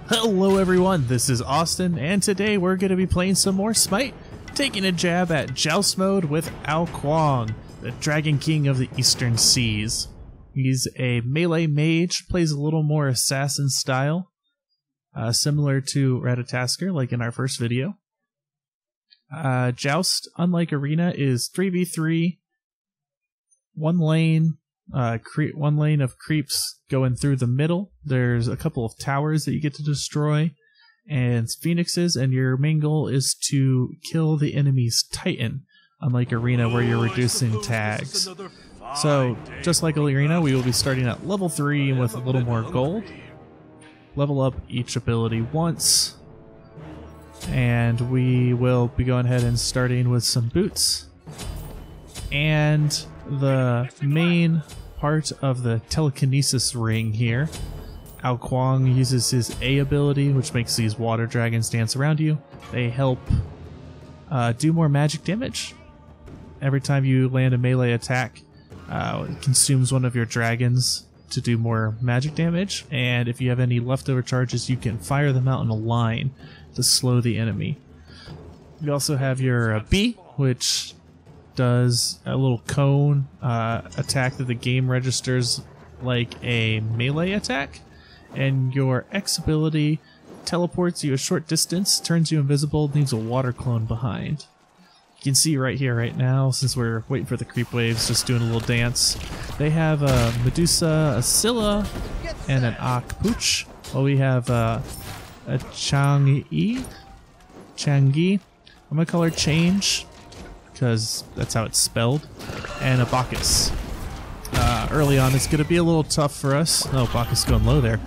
Hello everyone, this is Austin, and today we're going to be playing some more Smite, taking a jab at Joust mode with Ao Kuang, the Dragon King of the Eastern Seas. He's a melee mage, plays a little more assassin style, similar to Ratatasker like in our first video. Joust, unlike Arena, is 3v3, one lane of creeps going through the middle. There's a couple of towers that you get to destroy and phoenixes, and your main goal is to kill the enemy's titan, unlike Arena where you're reducing tags. So just like Arena, we will be starting at level 3 with a little more gold. Level up each ability once, and we will be going ahead and starting with some boots. And the main part of the telekinesis ring here, Ao Kuang uses his A ability, which makes these water dragons dance around you. They help do more magic damage. Every time you land a melee attack, it consumes one of your dragons to do more magic damage, and if you have any leftover charges, you can fire them out in a line to slow the enemy. You also have your B, which does a little cone attack that the game registers like a melee attack, and your X ability teleports you a short distance, turns you invisible, leaves a water clone behind. You can see right here, right now, since we're waiting for the creep waves, just doing a little dance. They have a Medusa, a Scylla, and an Akpooch, while we have a Changi. I'm gonna call her Change, because that's how it's spelled, and a Bacchus. Early on, it's going to be a little tough for us. Oh, Bacchus going low there.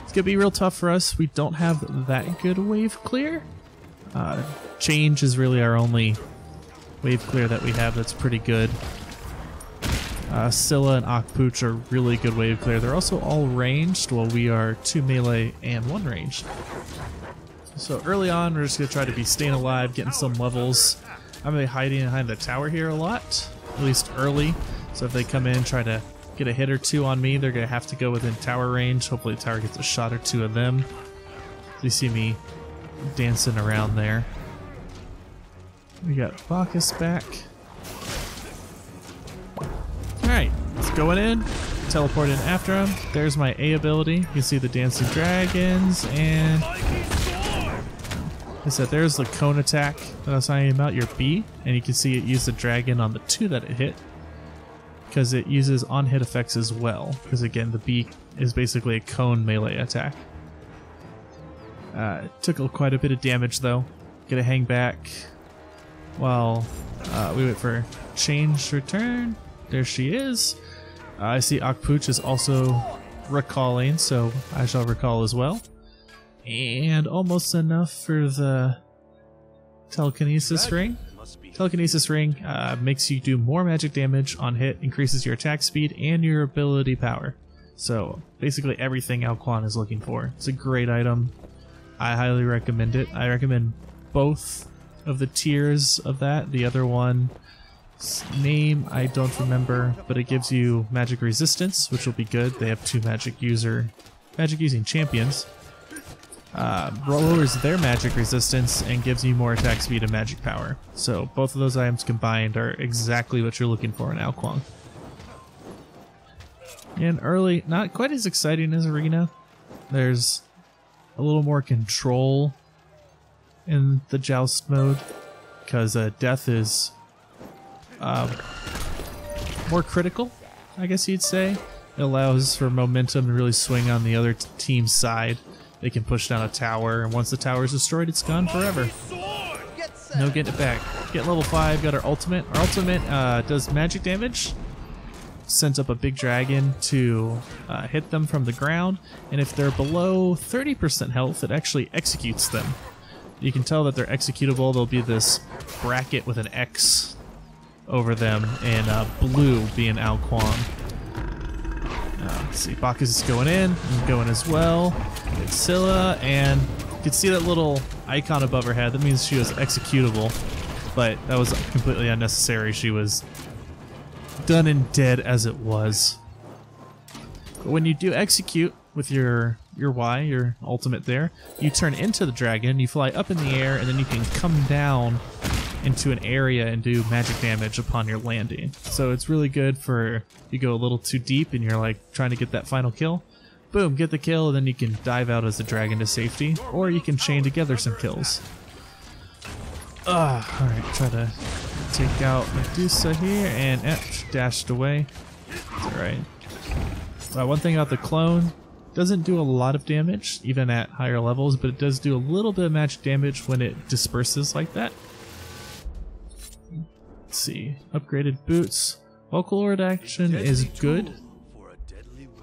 It's going to be real tough for us. We don't have that good wave clear. Change is really our only wave clear that we have that's pretty good. Scylla and Akpooch are really good wave clear. They're also all ranged, while we are 2 melee and 1 ranged. So early on, we're just going to try to be staying alive, getting some levels. I'm going to be hiding behind the tower here a lot, at least early. So if they come in and try to get a hit or two on me, they're going to have to go within tower range. Hopefully the tower gets a shot or two of them. You see me dancing around there. We got Bacchus back. Alright, let's go in. Teleport in after him. There's my A ability. You can see the dancing dragons, and is that there's the cone attack that I was talking about, your B, and you can see it used the dragon on the 2 that it hit, because it uses on-hit effects as well, because again the B is basically a cone melee attack. Took quite a bit of damage though. Gonna hang back while we wait for Change return. There she is. I see Akpooch is also recalling, so I shall recall as well. And almost enough for the telekinesis ring. Telekinesis ring makes you do more magic damage on hit, increases your attack speed and your ability power. So basically everything Ao Kuang is looking for. It's a great item. I highly recommend it. I recommend both of the tiers of that. The other one, name I don't remember, but it gives you magic resistance, which will be good. They have 2 magic using champions. Lowers their magic resistance and gives you more attack speed and magic power. So both of those items combined are exactly what you're looking for in Ao Kuang. And early, not quite as exciting as Arena. There's a little more control in the Joust mode, because death is more critical, I guess you'd say. It allows for momentum to really swing on the other team's side. They can push down a tower, and once the tower is destroyed, it's gone forever. No getting it back. Get level 5, got our ultimate. Our ultimate does magic damage. Sends up a big dragon to hit them from the ground, and if they're below 30% health, it actually executes them. You can tell that they're executable. There'll be this bracket with an X over them, and blue being Ao Kuang. Let's see, Bacchus is going in, and going as well. It's Scylla, and you can see that little icon above her head. That means she was executable, but that was completely unnecessary. She was done and dead as it was. But when you do execute with your your Y, your ultimate there, you turn into the dragon, you fly up in the air, and then you can come down into an area and do magic damage upon your landing. So it's really good for you go a little too deep and you're like trying to get that final kill. Boom, get the kill, and then you can dive out as a dragon to safety, or you can chain together some kills. Alright, try to take out Medusa here, and dashed away. It's alright. One thing about the clone, doesn't do a lot of damage, even at higher levels, but it does do a little bit of magic damage when it disperses like that. Let's see, upgraded boots. Vocal Lord action is good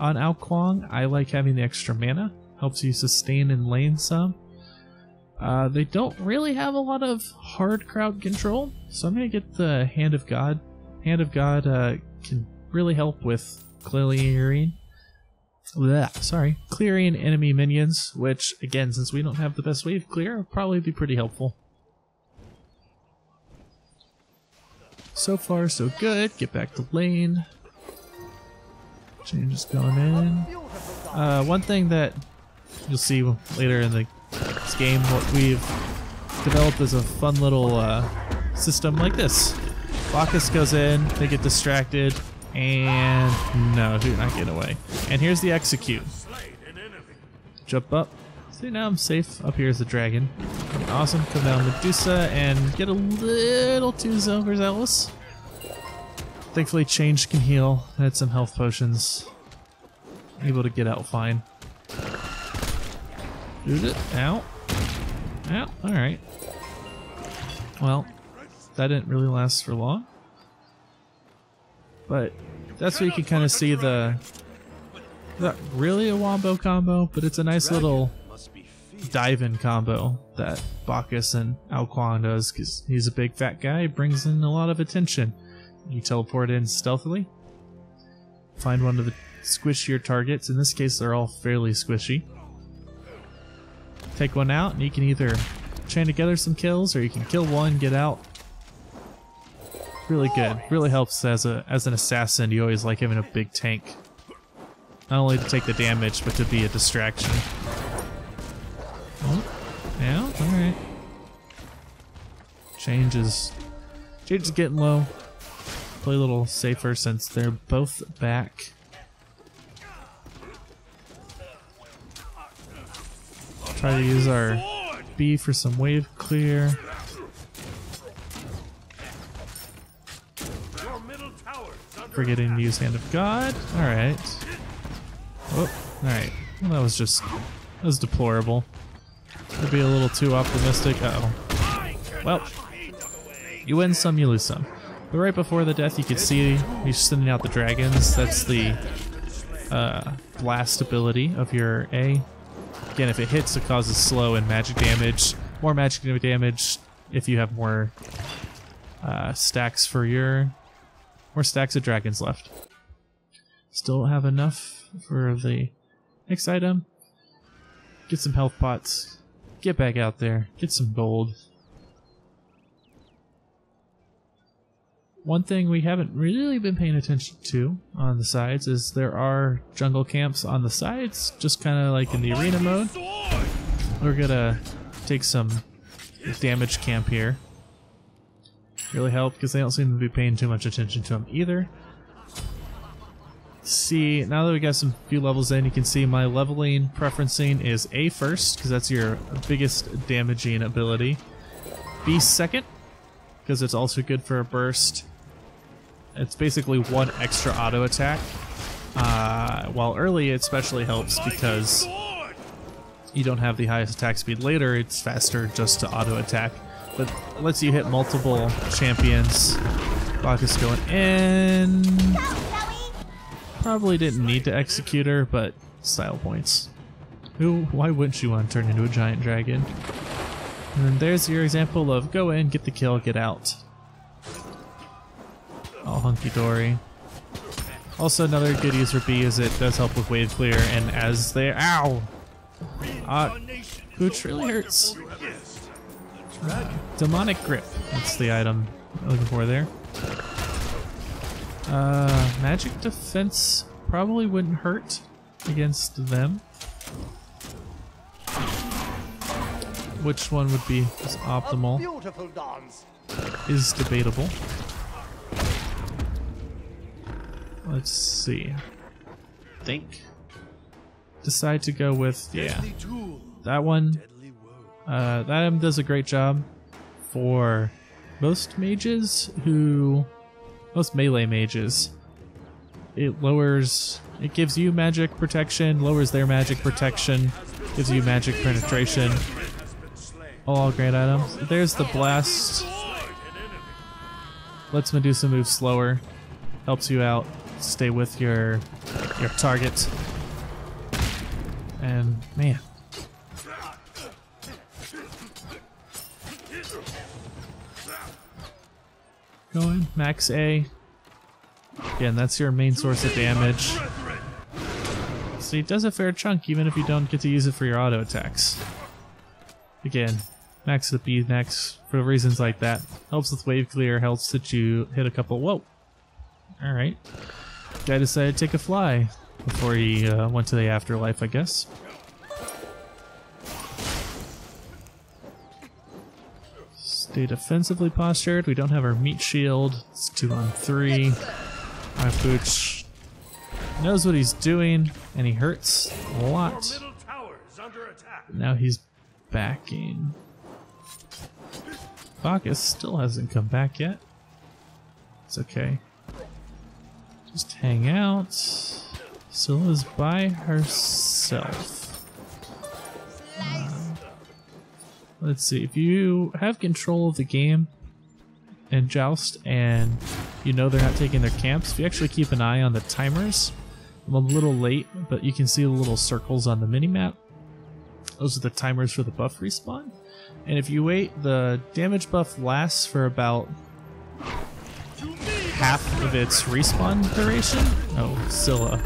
on Ao Kuang. I like having the extra mana, helps you sustain in lane some. They don't really have a lot of hard crowd control, so I'm gonna get the Hand of God. Hand of God can really help with clearing enemy minions, which again, since we don't have the best wave clear, will probably be pretty helpful. So far so good. Get back to lane. Changes going in. One thing that you'll see later in this game, what we've developed is a fun little system like this. Bacchus goes in, they get distracted, and no, you're not getting away. And here's the execute. Jump up. See, now I'm safe. Up here is the dragon. Awesome. Come down Medusa and get a little too overzealous. Thankfully, Change can heal. I had some health potions. Able to get out fine. Shoot it. Ow. Ow. Alright. Well, that didn't really last for long. But that's where you can kind of see the... Not really a wombo combo, but it's a nice little dive-in combo that Bacchus and Ao Kuang does, because he's a big fat guy, brings in a lot of attention. You teleport in stealthily, find one of the squishier targets. In this case, they're all fairly squishy. Take one out, and you can either chain together some kills, or you can kill one, get out. Really good. Really helps as an assassin. You always like having a big tank. Not only to take the damage, but to be a distraction. Oh, yeah, alright. Change is getting low. Play a little safer since they're both back. Try to use our B for some wave clear. Forgetting to use Hand of God. Alright. Oh, alright. Well, that was deplorable. Could be a little too optimistic. Uh-oh. Well, you win some, you lose some. But right before the death, you can see he's sending out the dragons. That's the blast ability of your A. Again, if it hits, it causes slow and magic damage. More magic damage if you have more stacks for your... More stacks of dragons left. Still don't have enough for the next item. Get some health pots. Get back out there. Get some gold. One thing we haven't really been paying attention to on the sides is there are jungle camps on the sides, just kind of like in the arena mode. We're gonna take some damage camp here. Really help because they don't seem to be paying too much attention to them either. See, now that we got some few levels in, you can see my leveling preferencing is A first because that's your biggest damaging ability. B second because it's also good for a burst. It's basically one extra auto attack. While early it especially helps because you don't have the highest attack speed. Later it's faster just to auto attack, but it lets you hit multiple champions. Bacchus going in. Probably didn't need to execute her, but style points. Why wouldn't you want to turn into a giant dragon? And then there's your example of go in, get the kill, get out. All hunky-dory. Also, another good use for B is it does help with wave clear, and as they... Ow! Which really hurts. Demonic Grip. That's the item I'm looking for there. Magic Defense probably wouldn't hurt against them. which one would be optimal is debatable. Let's see. Think. Decide to go with, yeah, that one. That item does a great job for most mages most melee mages. It gives you magic protection, lowers their magic protection, gives you magic penetration. All great items. There's the blast. Lets Medusa move slower. Helps you out. Stay with your target. And man. Going max A. Again, that's your main source of damage. So it does a fair chunk even if you don't get to use it for your auto attacks. Again, max the B next for reasons like that. Helps with wave clear, helps that you hit a couple. Whoa! Alright. Guy decided to take a fly before he went to the afterlife, I guess. Stay defensively postured. We don't have our meat shield. It's 2-on-3. My Pooch knows what he's doing, and he hurts a lot. Now he's backing. Bacchus still hasn't come back yet. It's okay. Just hang out. Scylla's by herself. Let's see, if you have control of the game in Joust and you know they're not taking their camps, if you actually keep an eye on the timers, I'm a little late, but you can see the little circles on the minimap. Those are the timers for the buff respawn. And if you wait, the damage buff lasts for about half of its respawn duration. Oh, Scylla.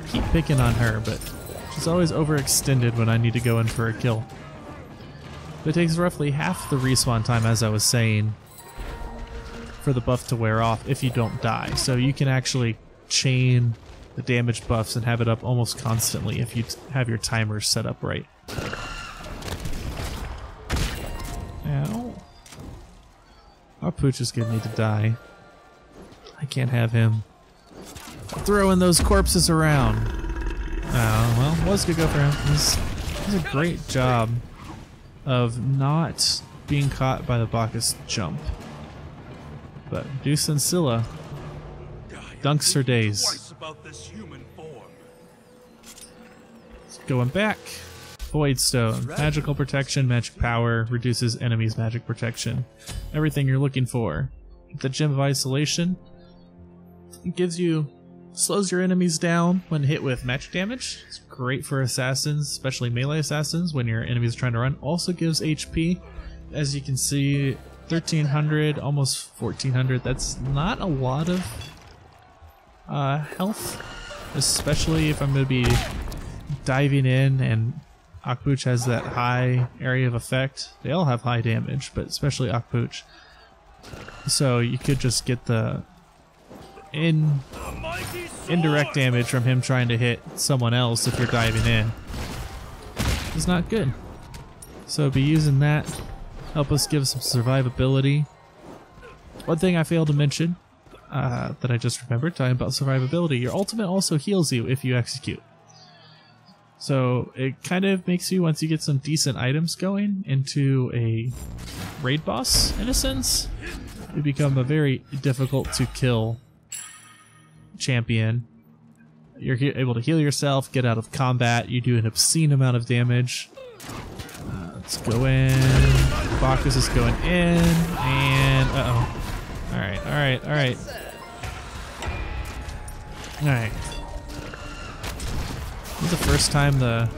Keep picking on her, but she's always overextended when I need to go in for a kill. It takes roughly half the respawn time, as I was saying, for the buff to wear off if you don't die. So you can actually chain the damage buffs and have it up almost constantly if you have your timers set up right. Ow. Our Pooch is gonna need to die. I can't have him throwing those corpses around. Oh, well, was gonna go for him. He's a great job of not being caught by the Bacchus jump. But Deuce and Scylla dunks her days. Going back. Void Stone. Magical protection, magic power, reduces enemies' magic protection. Everything you're looking for. The Gem of Isolation. It gives you, slows your enemies down when hit with magic damage. It's great for assassins, especially melee assassins when your enemies are trying to run. Also gives HP. As you can see, 1300, almost 1400. That's not a lot of health, especially if I'm going to be diving in and Akpooch has that high area of effect. They all have high damage, but especially Akpooch. So you could just get the indirect damage from him trying to hit someone else if you're diving in. It's not good. So be using that. Help us give some survivability. One thing I failed to mention that I just remembered, talking about survivability, your ultimate also heals you if you execute. So it kind of makes you, once you get some decent items going, into a raid boss, in a sense. You become a very difficult to kill champion. You're able to heal yourself, get out of combat, you do an obscene amount of damage. Let's go in. Bacchus is going in, and uh-oh. Alright, alright, alright. Alright. This is the first time the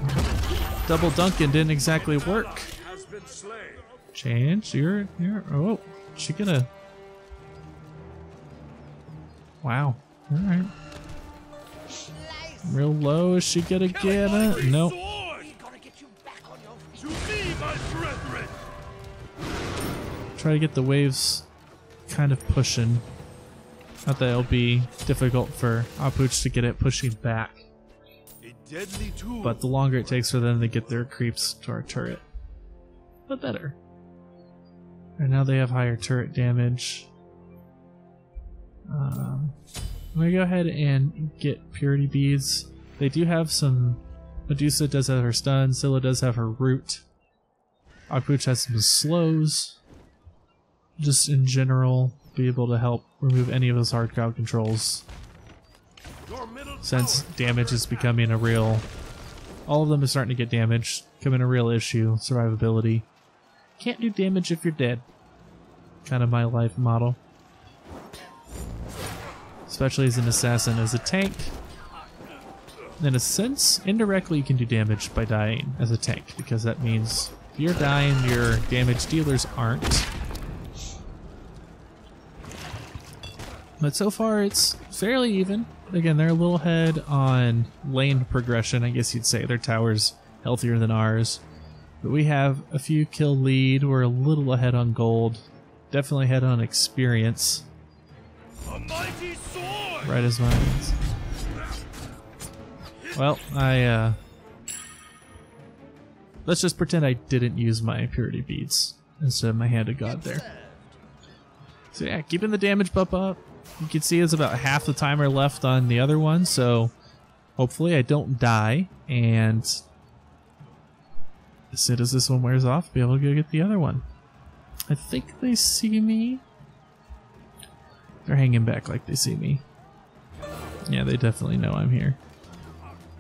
double Duncan didn't exactly work. Change, you're, oh, she gonna... Wow, alright. Real low, is she gonna get it? Nope. Try to get the waves kind of pushing. Not that it'll be difficult for Akpooch to get it pushing back. But the longer it takes for them to get their creeps to our turret. but better. And now they have higher turret damage. I'm gonna go ahead and get Purity Beads. They do have some. Medusa does have her stun, Scylla does have her root. Ao Kuang has some slows. Just in general, be able to help remove any of those hard crowd controls. Since damage is becoming a real. All of them are starting to get damaged, becoming a real issue. Survivability. Can't do damage if you're dead. Kind of my life model. Especially as an assassin. As a tank, in a sense, indirectly you can do damage by dying as a tank, because that means if you're dying, your damage dealers aren't. But so far it's fairly even. Again, they're a little ahead on lane progression, I guess you'd say. Their tower's healthier than ours. But we have a few kill lead, we're a little ahead on gold. Definitely ahead on experience. Right as mine is. Well, let's just pretend I didn't use my Purity Beads instead of my Hand of God there. So yeah, keeping the damage buff up. You can see it's about half the timer left on the other one, so hopefully I don't die, and as soon as this one wears off, I'll be able to go get the other one. I think they see me. They're hanging back like they see me. Yeah, they definitely know I'm here.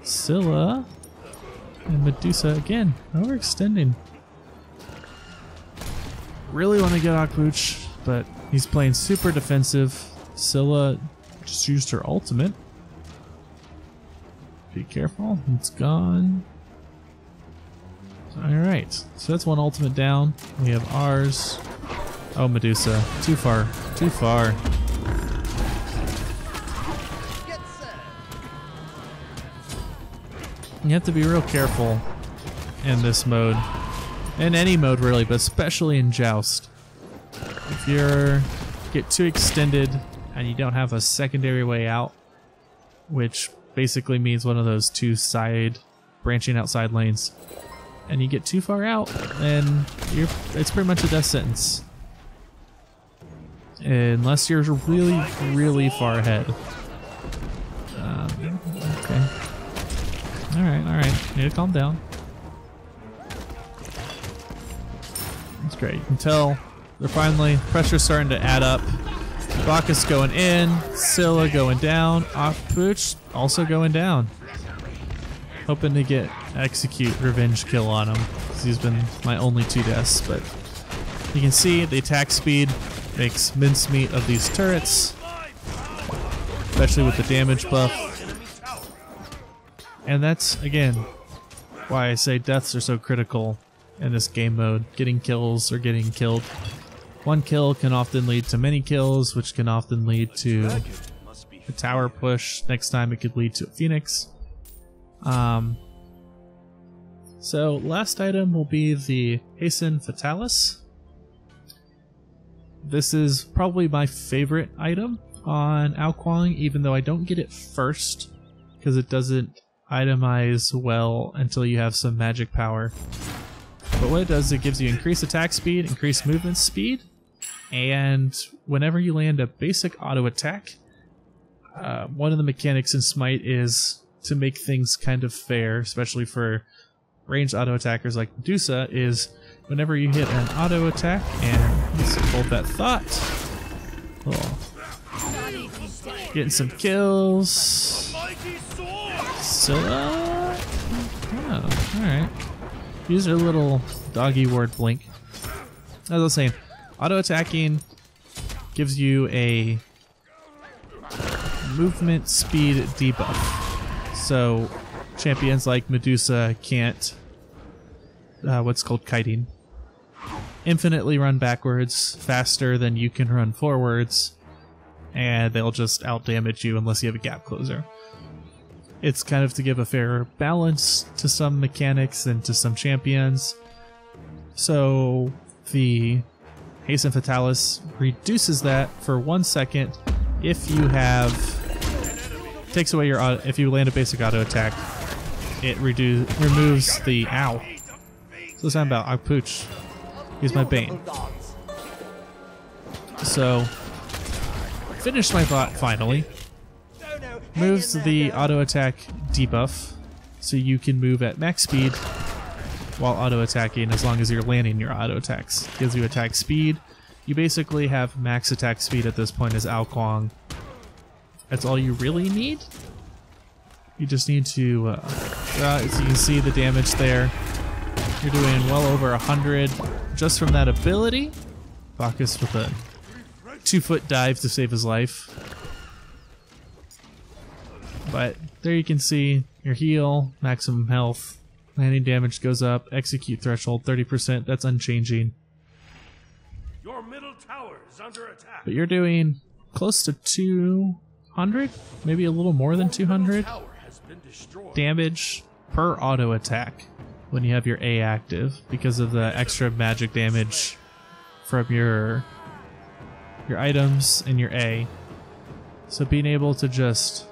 Scylla and Medusa again, overextending. Really want to get Ao Kuang, but he's playing super defensive. Scylla just used her ultimate. Be careful, it's gone. Alright, so that's one ultimate down. We have ours. Oh, Medusa, too far, too far. You have to be real careful in this mode. In any mode really, but especially in Joust. If you get too extended and you don't have a secondary way out, which basically means one of those two branching outside lanes, and you get too far out, then it's pretty much a death sentence. Unless you're really, really far ahead. Okay. Alright. Need to calm down. That's great. You can tell they're finally, pressure's starting to add up. Bacchus going in, Scylla going down, Ao Kuang also going down. Hoping to execute revenge kill on him, because he's been my only 2 deaths, but you can see the attack speed makes mincemeat of these turrets, especially with the damage buff. And that's, again, why I say deaths are so critical in this game mode. Getting kills or getting killed. One kill can often lead to many kills, which can often lead to a tower push. Next time it could lead to a Phoenix. So last item will be the Hasten Fatalis. This is probably my favorite item on Ao Kuang, even though I don't get it first, because it doesn't itemize well until you have some magic power. But what it does is it gives you increased attack speed, increased movement speed, and whenever you land a basic auto attack, one of the mechanics in Smite is to make things kind of fair, especially for ranged auto attackers like Medusa, is whenever you hit an auto attack, and let's hold that thought. Oh. Getting some kills. Scylla? Oh, alright. Use her little doggy word blink. As I was saying, auto attacking gives you a movement speed debuff. So champions like Medusa can't what's called kiting. Infinitely run backwards faster than you can run forwards, and they'll just out damage you unless you have a gap closer. It's kind of to give a fair balance to some mechanics and to some champions. So the Hasten Fatalis reduces that for 1 second if you have takes away your auto, if you land a basic auto attack, it removes the ow. So it's not about Ao Kuang. He's my bane. So, finish my bot finally. Moves the auto attack debuff, so you can move at max speed while auto attacking as long as you're landing your auto attacks. Gives you attack speed. You basically have max attack speed at this point as Ao Kuang. That's all you really need. You just need to, as you can see the damage there. You're doing well over 100 just from that ability. Bacchus with a 2-foot dive to save his life. But there you can see your heal, maximum health, landing damage goes up, execute threshold 30%, that's unchanging. Your middle tower is under attack. But you're doing close to 200, maybe a little more than 200 damage per auto attack when you have your A active because of the extra magic damage from your items and your A. So being able to just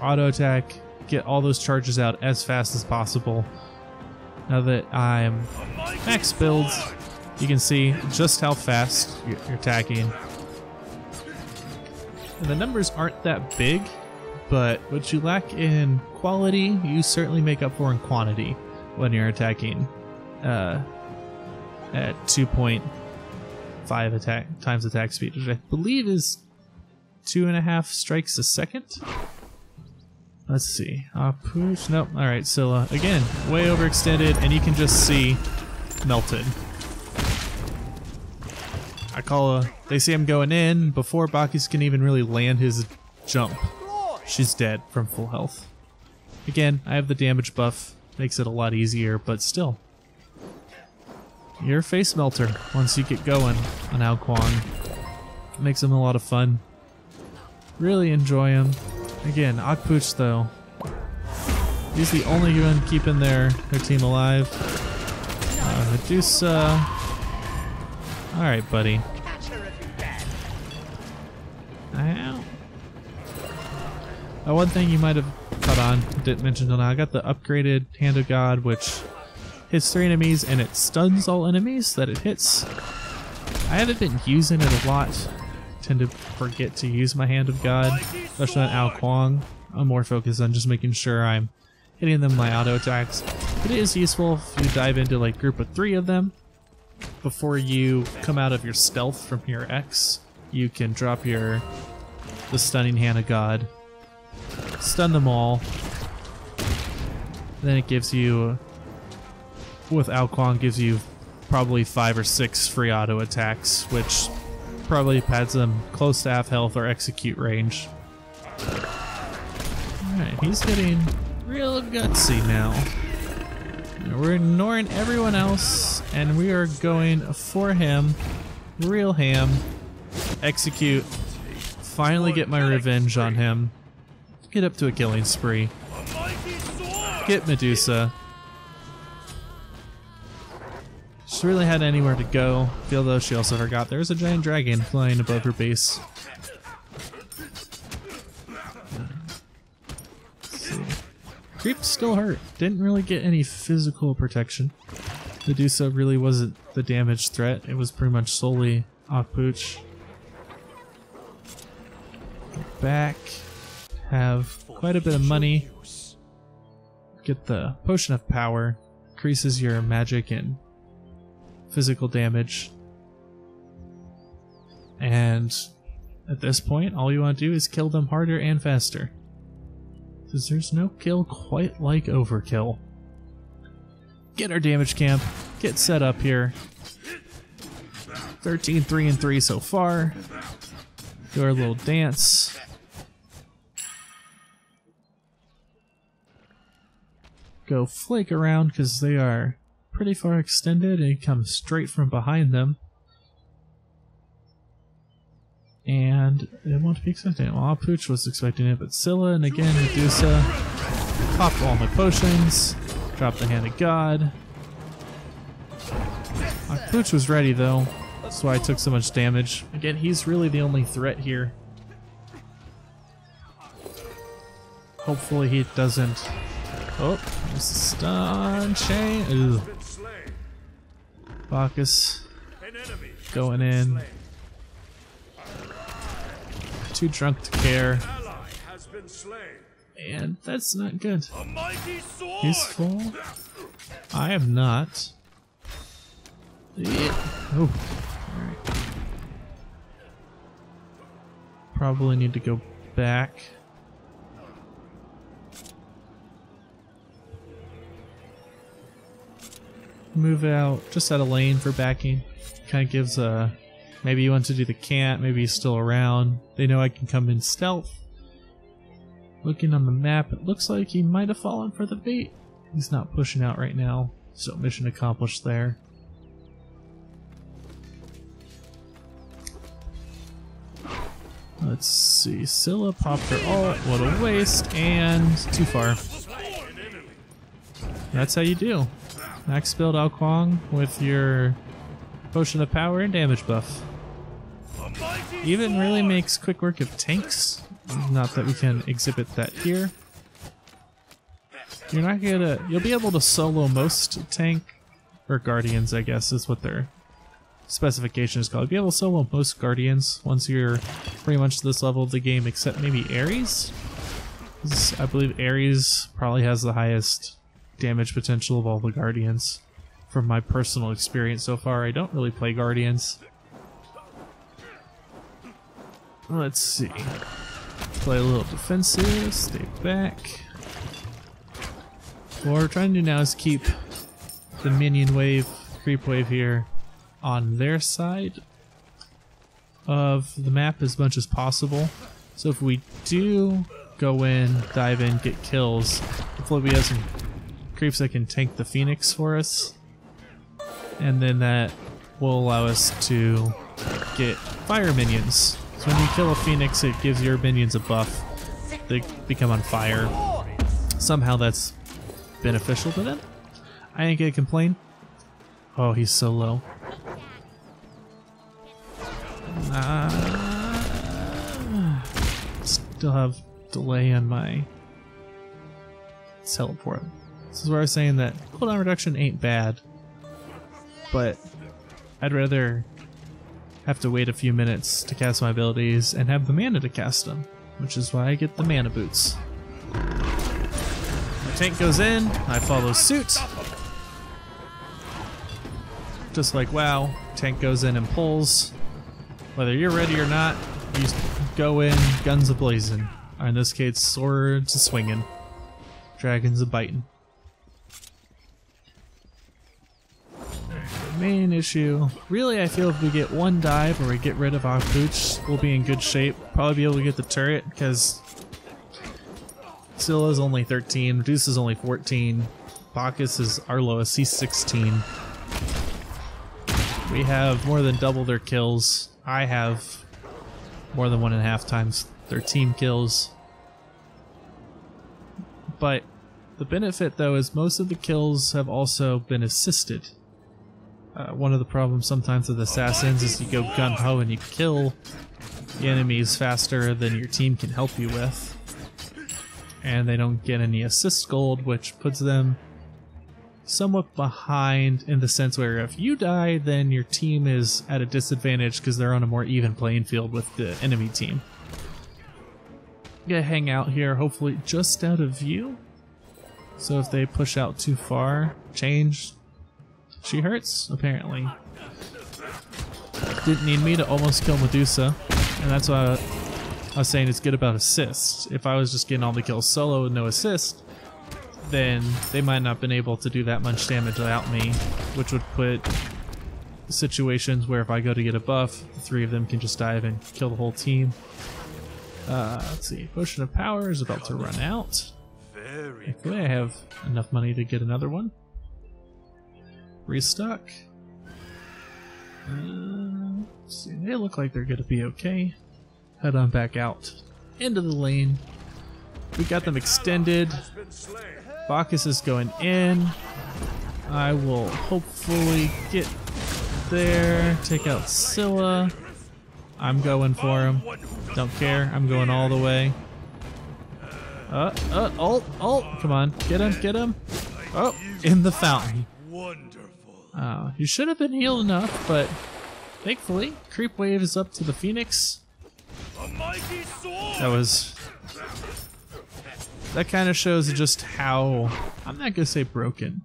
auto attack, get all those charges out as fast as possible. Now that I'm max builds, you can see just how fast you're attacking. And the numbers aren't that big, but what you lack in quality, you certainly make up for in quantity when you're attacking at 2.5 times attack speed, which I believe is 2.5 strikes a second. Let's see. Push. Nope. Alright, Scylla. Again, way overextended, and you can just see melted. They see him going in before Bacchus can even really land his jump. She's dead from full health. Again, I have the damage buff. Makes it a lot easier, but still. You're a face melter once you get going on Ao Kuang. Makes him a lot of fun. Really enjoy him. Again, Akpuch though. He's the only one keeping their team alive. Medusa. Alright, buddy. Ow. One thing you might have caught on, didn't mention till now, I got the upgraded Hand of God, which hits 3 enemies and it stuns all enemies that it hits. I haven't been using it a lot. Tend to forget to use my Hand of God, especially on Ao Kuang. I'm more focused on just making sure I'm hitting them my auto attacks. But it is useful if you dive into like group of 3 of them before you come out of your stealth from your X. You can drop the stunning Hand of God, stun them all. Then it gives you, with Ao Kuang, gives you probably 5 or 6 free auto attacks, which probably pads them close to half health or execute range. Alright, he's getting real gutsy now. We're ignoring everyone else, and we are going for him. Real ham. Execute. Finally get my revenge on him. Get up to a killing spree. Get Medusa. She really had anywhere to go, although she also forgot there's a giant dragon flying above her base. Creep's still hurt. Didn't really get any physical protection. Medusa really wasn't the damage threat. It was pretty much solely Akpuch. Get back. Have quite a bit of money. Get the Potion of Power. Increases your magic and physical damage. And at this point, all you want to do is kill them harder and faster. Because there's no kill quite like overkill. Get our damage camp. Get set up here. 13, 3, and 3 so far. Do our little dance. Go flake around because they are pretty far extended and come straight from behind them. And it won't be expecting it. Well, Pooch was expecting it, but Scylla and again Medusa. Pop all my potions. Drop the Hand of God. Pooch was ready though. That's why I took so much damage. Again, he's really the only threat here. Hopefully he doesn't. Oh, there's a stun chain. Ugh. Bacchus going in. Too drunk to care. And that's not good. He's full. I am not. Yeah. Oh. Alright. Probably need to go back. Move out, just out of lane for backing. Kind of gives a... Maybe you want to do the can't, maybe he's still around. They know I can come in stealth. Looking on the map, it looks like he might have fallen for the bait. He's not pushing out right now, so mission accomplished there. Let's see, Scylla popped her ult, what a waste, and too far. That's how you do. Max build Ao Kuang with your potion of power and damage buff. Even really makes quick work of tanks. Not that we can exhibit that here. You're not gonna... You'll be able to solo most tank, or guardians I guess is what their specification is called. You'll be able to solo most guardians once you're pretty much this level of the game, except maybe Ares. I believe Ares probably has the highest damage potential of all the guardians. From my personal experience so far, I don't really play guardians. Let's see. Play a little defensive, stay back. What we're trying to do now is keep the minion wave, creep wave here on their side of the map as much as possible. So if we do go in, dive in, get kills, hopefully we have some creeps that can tank the Phoenix for us. And then that will allow us to get fire minions. So when you kill a Phoenix, it gives your minions a buff. They become on fire. Somehow that's beneficial to them. I ain't gonna complain. Oh, he's so low. Still have delay on my teleport. This is where I was saying that cooldown reduction ain't bad, but I'd rather have to wait a few minutes to cast my abilities and have the mana to cast them, which is why I get the mana boots. My tank goes in, I follow suit. Just like WoW, tank goes in and pulls. Whether you're ready or not, you just go in, guns a-blazing. Or in this case, swords a-swinging. Dragons a-biting. Main issue, really I feel if we get one dive or we get rid of Pooch, we'll be in good shape. Probably be able to get the turret because Scylla's only 13, Joust is only 14, Bacchus is our lowest, he's 16. We have more than double their kills. I have more than 1.5 times their team kills. But the benefit though is most of the kills have also been assisted. One of the problems sometimes with assassins is you go gung-ho and you kill the enemies faster than your team can help you with. And they don't get any assist gold, which puts them somewhat behind in the sense where if you die, then your team is at a disadvantage because they're on a more even playing field with the enemy team. I'm gonna hang out here, hopefully just out of view. So if they push out too far, change. She hurts, apparently. Didn't need me to almost kill Medusa, and that's why I was saying it's good about assist. If I was just getting all the kills solo with no assist, then they might not have been able to do that much damage without me, which would put situations where if I go to get a buff, the 3 of them can just dive and kill the whole team. Let's see, Potion of Power is about to run out. Hopefully I have enough money to get another one. Restock. Let's see, they look like they're gonna be okay. Head on back out into the lane. We got them extended. Bacchus is going in. I will hopefully get there. Take out Scylla. I'm going for him. Don't care. I'm going all the way. Ult. Come on. Get him. Get him. Oh, in the fountain. You should have been healed enough, but thankfully, creep wave is up to the Phoenix. A mighty sword. That kind of shows just how, I'm not gonna say broken,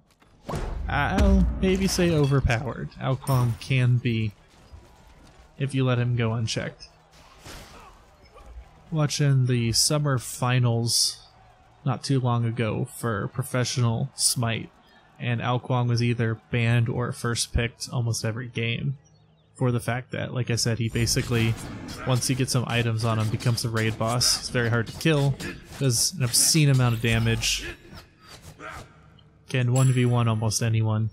I'll maybe say overpowered Ao Kuang can be if you let him go unchecked. Watching the summer finals not too long ago for professional Smite, and Ao Kuang was either banned or first picked almost every game for the fact that, like I said, he basically, once he gets some items on him, becomes a raid boss. It's very hard to kill, does an obscene amount of damage, can 1v1 almost anyone.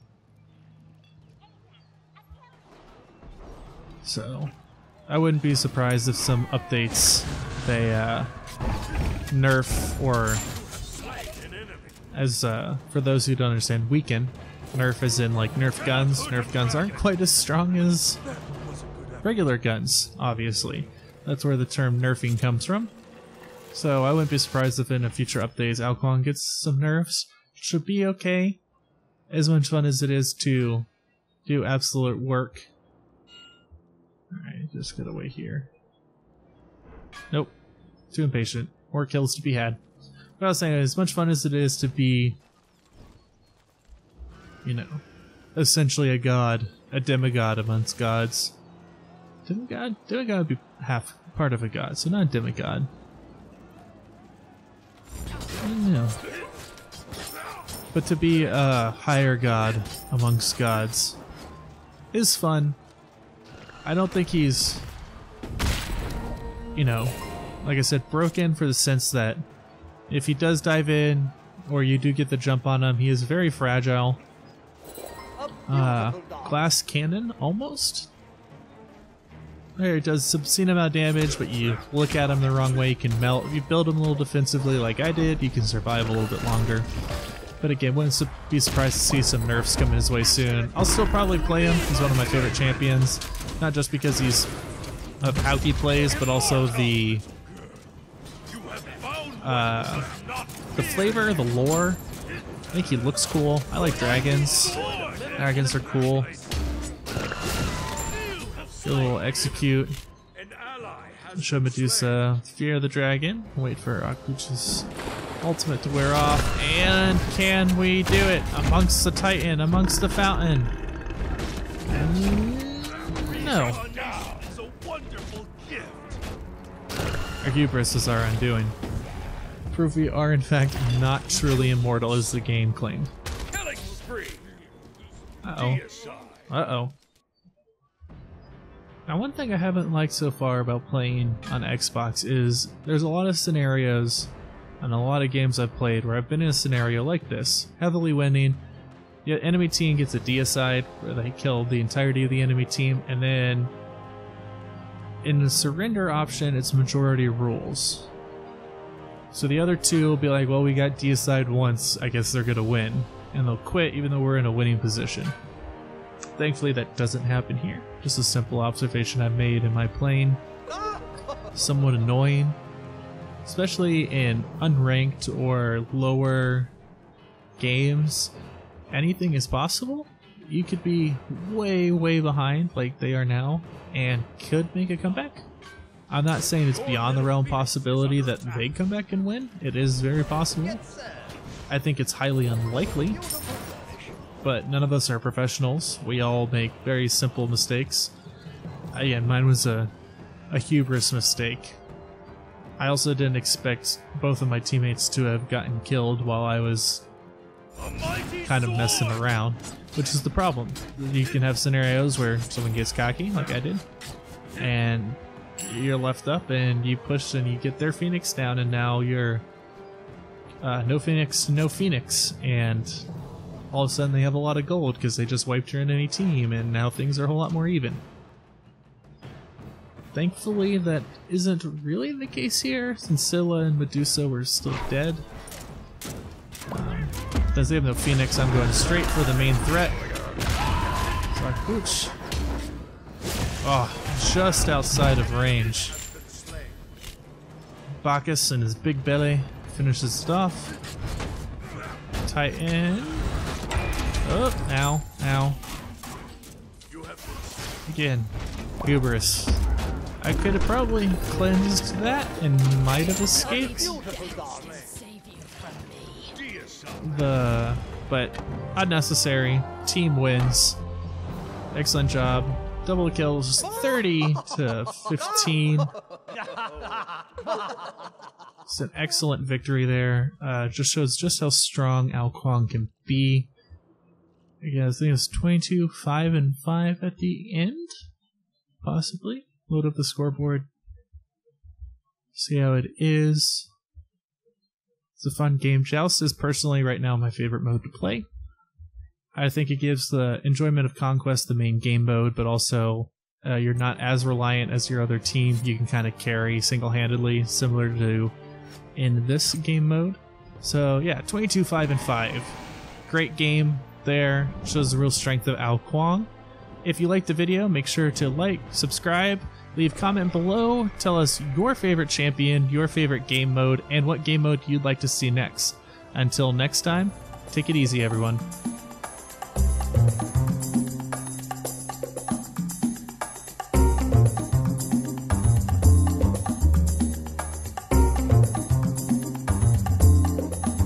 So I wouldn't be surprised if some updates they nerf, or as for those who don't understand, weaken. Nerf as in like nerf guns. Nerf guns aren't quite as strong as regular guns, obviously. That's where the term nerfing comes from. So I wouldn't be surprised if in a future updates Ao Kuang gets some nerfs. Should be okay. As much fun as it is to do absolute work. Alright, just get away here. Nope. Too impatient. More kills to be had. What I was saying, as much fun as it is to be, you know, essentially a god, a demigod amongst gods. Demigod? Demigod would be half part of a god, so not a demigod. I don't know. But to be a higher god amongst gods is fun. I don't think he's, you know, like I said, broken for the sense that if he does dive in, or you do get the jump on him, he is very fragile. Glass cannon, almost? There, it does some obscene amount of damage, but you look at him the wrong way, you can melt. If you build him a little defensively like I did, you can survive a little bit longer. But again, wouldn't be surprised to see some nerfs coming his way soon. I'll still probably play him. He's one of my favorite champions. Not just because he's of how he plays, but also the flavor, the lore. I think he looks cool. I like dragons. Dragons are cool. Get a little execute. Show Medusa Fear the Dragon. Wait for Akuchi's ultimate to wear off. And can we do it? Amongst the Titan, amongst the fountain. No. Our hubris is our undoing. Prove we are in fact not truly immortal as the game claimed. Uh-oh. Uh-oh. Now, one thing I haven't liked so far about playing on Xbox is there's a lot of scenarios and a lot of games I've played where I've been in a scenario like this, heavily winning, yet enemy team gets a deicide where they kill the entirety of the enemy team, and then in the surrender option it's majority rules. So the other two will be like, well, we got deicide once, I guess they're gonna win, and they'll quit even though we're in a winning position. Thankfully that doesn't happen here. Just a simple observation I've made in my playing. Somewhat annoying, especially in unranked or lower games. Anything is possible. You could be way, way behind like they are now and could make a comeback. I'm not saying it's beyond the realm possibility that they come back and win. It is very possible. I think it's highly unlikely. But none of us are professionals. We all make very simple mistakes. Again, mine was a hubris mistake. I also didn't expect both of my teammates to have gotten killed while I was kind of messing around, which is the problem. You can have scenarios where someone gets cocky, like I did, and you're left up and you push and you get their Phoenix down, and now you're no Phoenix, no Phoenix, and all of a sudden they have a lot of gold because they just wiped your enemy team, and now things are a whole lot more even. Thankfully that isn't really the case here, since Scylla and Medusa were still dead. Since they have no Phoenix, I'm going straight for the main threat. Sarkuch. Oh, just outside of range. Bacchus and his big belly finishes it off. Titan. Oh, ow, ow. Again, Hubris. I could have probably cleansed that and might have escaped but unnecessary. Team wins. Excellent job. Double kills, 30 to 15. It's an excellent victory there. Just shows just how strong Ao Kuang can be. Again, I think it's 22, 5, and 5 at the end? Possibly. Load up the scoreboard. See how it is. It's a fun game. Joust is personally right now my favorite mode to play. I think it gives the enjoyment of Conquest the main game mode, but also you're not as reliant as your other team. You can kind of carry single-handedly, similar to in this game mode. So yeah, 22, 5, and 5. Great game there. Shows the real strength of Ao Kuang. If you liked the video, make sure to like, subscribe, leave a comment below, tell us your favorite champion, your favorite game mode, and what game mode you'd like to see next. Until next time, take it easy everyone.